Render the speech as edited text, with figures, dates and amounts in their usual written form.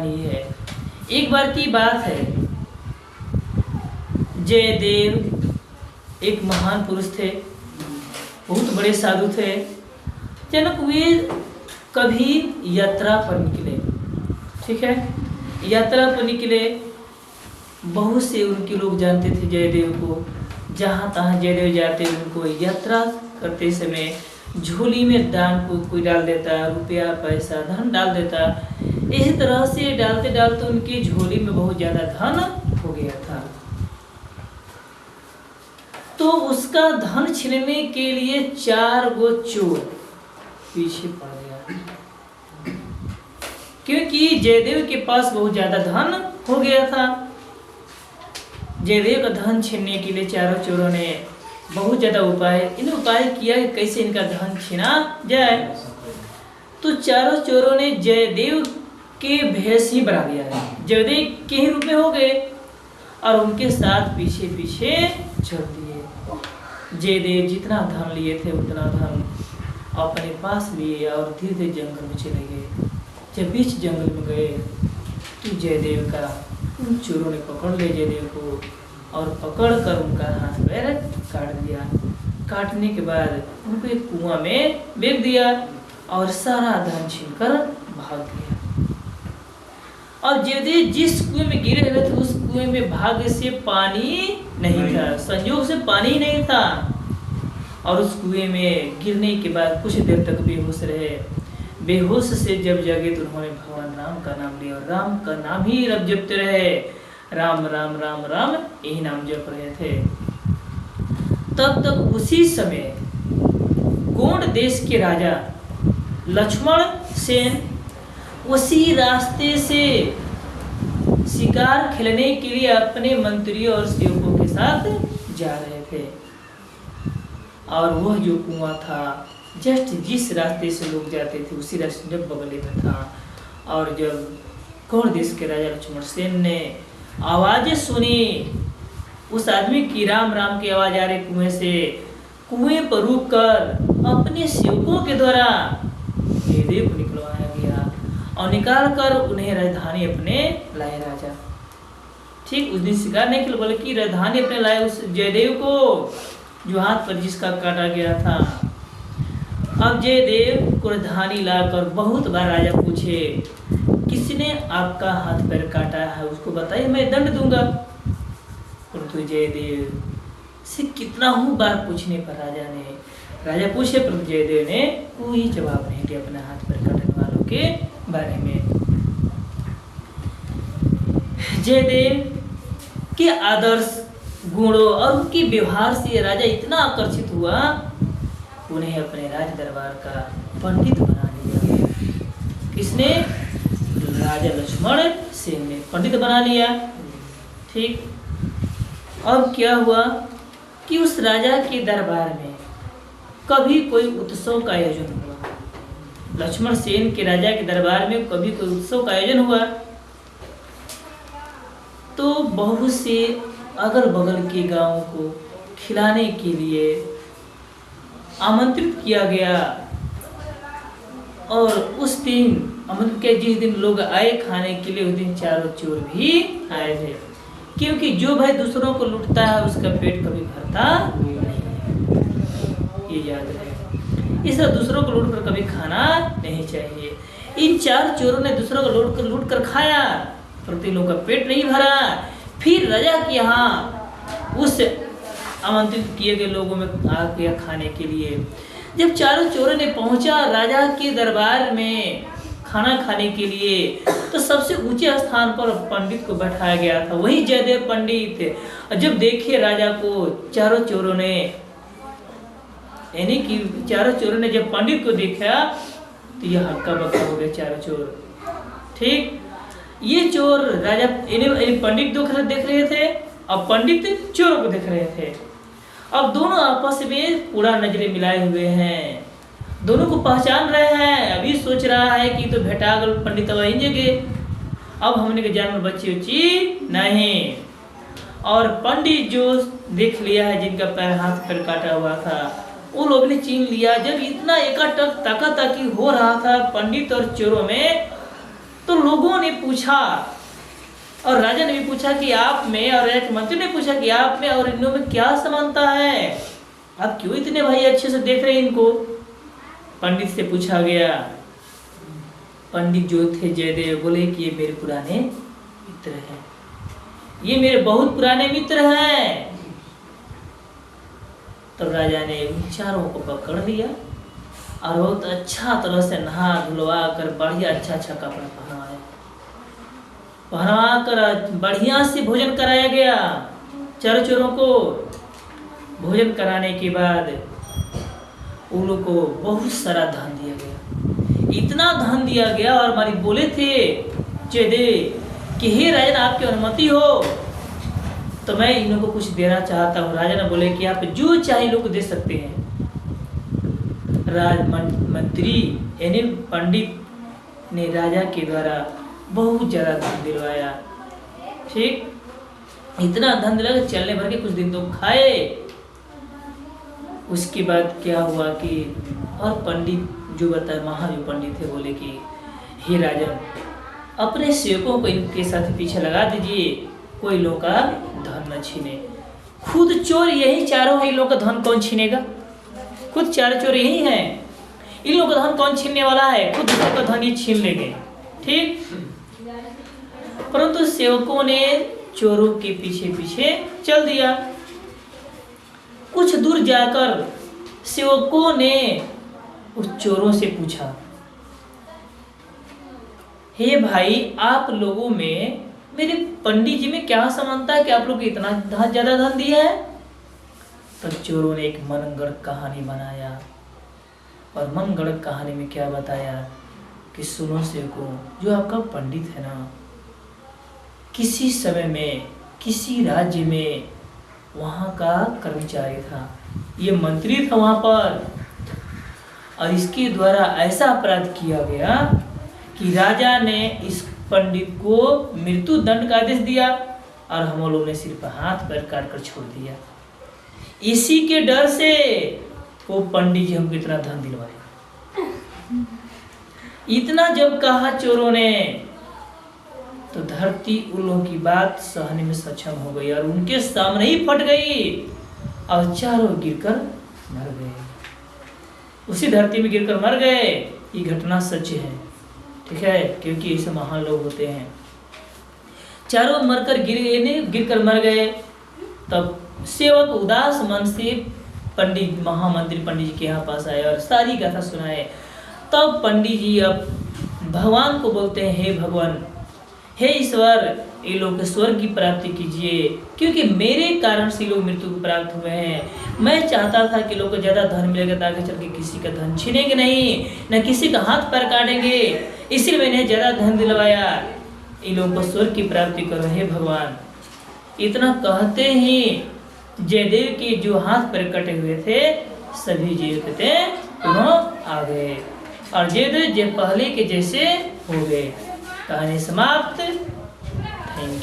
कहानी है। एक बार की बात है, जयदेव एक महान पुरुष थे, बहुत बड़े साधु थे। अचानक वे कभी यात्रा पर निकले, ठीक है, यात्रा पर निकले। बहुत से उनके लोग जानते थे जयदेव को, जहाँ तहाँ जयदेव जाते उनको यात्रा करते समय झोली में दान को कोई डाल देता, रुपया पैसा धन डाल देता। इसी तरह से डालते डालते उनकी झोली में बहुत ज्यादा धन हो गया था। तो उसका धन छीनने के लिए 4 गो चोर पीछे पड़ गया, क्योंकि जयदेव के पास बहुत ज्यादा धन हो गया था। जयदेव का धन छीनने के लिए चारों चोरों ने बहुत ज्यादा उपाय किया कि कैसे इनका धन छीना जाए। तो चारों चोरों ने जयदेव के भेष ही बना दिया है, जयदेव के ही रूप में हो गए और उनके साथ पीछे पीछे चल दिए। जयदेव जितना धन लिए थे उतना धन अपने पास लिए और धीरे धीरे जंगल में चले गए। जब बीच जंगल में गए तो जयदेव का उन चोरों ने पकड़ लिया जयदेव को और पकड़कर उनका हाथ पैर काट दिया। काटने के बाद उनको एक कुआं में फेंक दिया और सारा धन छीनकर भाग गया। और जयदेव जिस कुएं में गिरे हुए थे उस कुएं में भाग्य से पानी नहीं था, संयोग से पानी नहीं था। और उस कुएं में गिरने के बाद कुछ देर तक बेहोश रहे। बेहोश से जब जगे तो उन्होंने भगवान राम का नाम लिया और राम का नाम ही रब जपते रहे, राम राम राम राम यही नाम जप रहे थे। तब तक उसी समय गोंड देश के राजा लक्ष्मण सेन उसी रास्ते से शिकार खेलने के लिए अपने मंत्रियों और सेवकों के साथ जा रहे थे। और वह जो कुआं था जस्ट जिस रास्ते से लोग जाते थे उसी रास्ते में बगल में था। और जब गोंड देश के राजा लक्ष्मण सेन ने आवाजें सुनी, उस आदमी की राम राम की आवाज आ रही कुएं से, कुएं पर रुक कर अपने सेवकों के द्वारा जयदेव को निकलवाया गया और निकाल कर उन्हें राजधानी अपने लाए राजा। ठीक उस दिन शिकार नहीं किया बल्कि राजधानी अपने लाए उस जयदेव को जो हाथ पर जिसका काटा गया था। अब जयदेव को राजधानी लाकर बहुत बार राजा पूछे किसने आपका हाथ पैर काटा है उसको बताइए, मैं दंड दूंगा। परंतु जयदेव से कितना बार पूछने पर राजा पूछे परंतु जयदेव ने कोई जवाब नहीं दिया अपने हाथ पैर काटने वालों के बारे में। जयदेव के आदर्श गुणों और उनके व्यवहार से राजा इतना आकर्षित हुआ, उन्हें अपने राज दरबार का पंडित बना लिया। किसने? राजा लक्ष्मण सेन ने पंडित बना लिया। ठीक, अब क्या हुआ कि उस राजा के दरबार में कभी कोई उत्सव का आयोजन हुआ। लक्ष्मण सेन के राजा के दरबार में कभी कोई उत्सव का आयोजन हुआ तो बहुत से अगल बगल के गांवों को खिलाने के लिए आमंत्रित किया गया। और उस दिन आमंत्रित के जिस दिन लोग आए खाने के लिए उस दिन चारों चोर भी आए थे, क्योंकि जो भाई दूसरों को लूटता है उसका पेट कभी भरता नहीं है, ये याद रहे। इसलिए दूसरों को लूट कर कभी खाना नहीं चाहिए। इन 4 चोरों ने दूसरों को लूट कर खाया, परंतु लोगों का पेट नहीं भरा। फिर राजा के यहाँ उस आमंत्रित किए गए लोगों में आ गया खाने के लिए। जब चारों चोरों ने पहुंचा राजा के दरबार में खाना खाने के लिए तो सबसे ऊंचे स्थान पर पंडित को बैठाया गया था, वही जयदेव पंडित। जब देखे राजा को चारों चोरों ने, यानी कि चारों चोरों ने जब पंडित को देखा तो यह हक्का बक्का हो गए चारों चोर। ठीक, ये चोर राजा पंडित देख रहे थे और पंडित चोरों को देख रहे थे। अब दोनों आपस में पूरा नजरें मिलाए हुए हैं, दोनों को पहचान रहे हैं। अभी सोच रहा है कि तो भेटागल पंडित जगे, अब हमने के जान में बच्ची उच्ची नहीं। और पंडित जो देख लिया है जिनका पैर हाथ पैर काटा हुआ था वो लोग ने छीन लिया। जब इतना एकाटक ताकाताकी हो रहा था पंडित और चोरों में तो लोगों ने पूछा और राजा ने भी पूछा कि आप में, और एक मंत्री ने पूछा कि आप में और इनों में क्या समानता है, आप क्यों इतने भाई अच्छे से देख रहे हैं इनको। पंडित से पूछा गया। पंडित जो थे जयदेव बोले कि ये मेरे पुराने मित्र हैं, ये मेरे बहुत पुराने मित्र हैं। तब राजा ने उन चारों को पकड़ लिया और बहुत अच्छा तरह से नहा धुलवा कर बढ़िया अच्छा कपड़ा पहना कर बढ़िया से भोजन कराया गया। चारों चोरों को भोजन कराने के बाद उन लोग को बहुत सारा धन दिया गया, इतना धन दिया गया। और मालिक बोले थे जयदेव कि हे राजन, आपकी अनुमति हो तो मैं इन लोगों को कुछ देना चाहता हूँ। राजा ने बोले कि आप जो चाहे लोग दे सकते हैं। मंत्री यानी पंडित ने राजा के द्वारा बहुत ज्यादा धन दिलवाया। ठीक, इतना धन दिला कि चलने भर के कुछ दिन तो खाए। उसके बाद क्या हुआ कि और पंडित जो जो पंडित थे बोले कि हे राजन, अपने सेवकों को इनके साथ पीछे लगा दीजिए, कोई लोग का धन न छीने। खुद चोर यही चारों है, इन लोग का धन कौन छीनेगा? खुद चार चोर यही हैं, इन लोगों का धन कौन छीनने वाला है? खुद का धन ही छीन लेंगे। ठीक, परंतु सेवकों ने चोरों के पीछे पीछे चल दिया। कुछ दूर जाकर सेवकों ने उस चोरों से पूछा, हे भाई, आप लोगों में मेरे पंडित जी में क्या समानता है कि आप लोग को इतना ज्यादा धन दिया है? तब चोरों ने एक मनगढ़ंत कहानी बनाया और मनगढ़ंत कहानी में क्या बताया कि सुनो सेवकों, जो आपका पंडित है ना, किसी समय में किसी राज्य में वहाँ का कर्मचारी था, ये मंत्री था वहाँ पर, और इसके द्वारा ऐसा अपराध किया गया कि राजा ने इस पंडित को मृत्यु दंड का आदेश दिया और हम लोगों ने सिर्फ हाथ पैर काट कर छोड़ दिया। इसी के डर से वो पंडित जी हमको इतना धन दिलवाए। इतना जब कहा चोरों ने तो धरती उन लोगों की बात सहने में सक्षम हो गई और उनके सामने ही फट गई और चारों गिरकर मर गए। उसी धरती में गिरकर मर गए। ये घटना सच है, ठीक है, क्योंकि ऐसे महान लोग होते हैं। चारों मरकर गिरकर मर गए। तब सेवक उदास मन से पंडित महामंत्री पंडित जी के यहाँ पास आए और सारी कथा सुनाए। तब पंडित जी अब भगवान को बोलते हैं, हे भगवान, हे ईश्वर, ये लोग स्वर्ग की प्राप्ति कीजिए, क्योंकि मेरे कारण से लोग मृत्यु को प्राप्त हुए हैं। मैं चाहता था कि लोग को ज्यादा धन मिलेगा ताकि चल के किसी का धन छीनेंगे नहीं, न किसी का हाथ पैर काटेंगे, इसलिए मैंने ज्यादा धन दिलवाया। इन लोगों को स्वर्ग की प्राप्ति करो हे भगवान। इतना कहते ही जयदेव के जो हाथ पैर कटे हुए थे सभी जीवित पुनः आ गए और जयदेव पहले के जैसे हो गए। कहानी समाप्त। Thank you.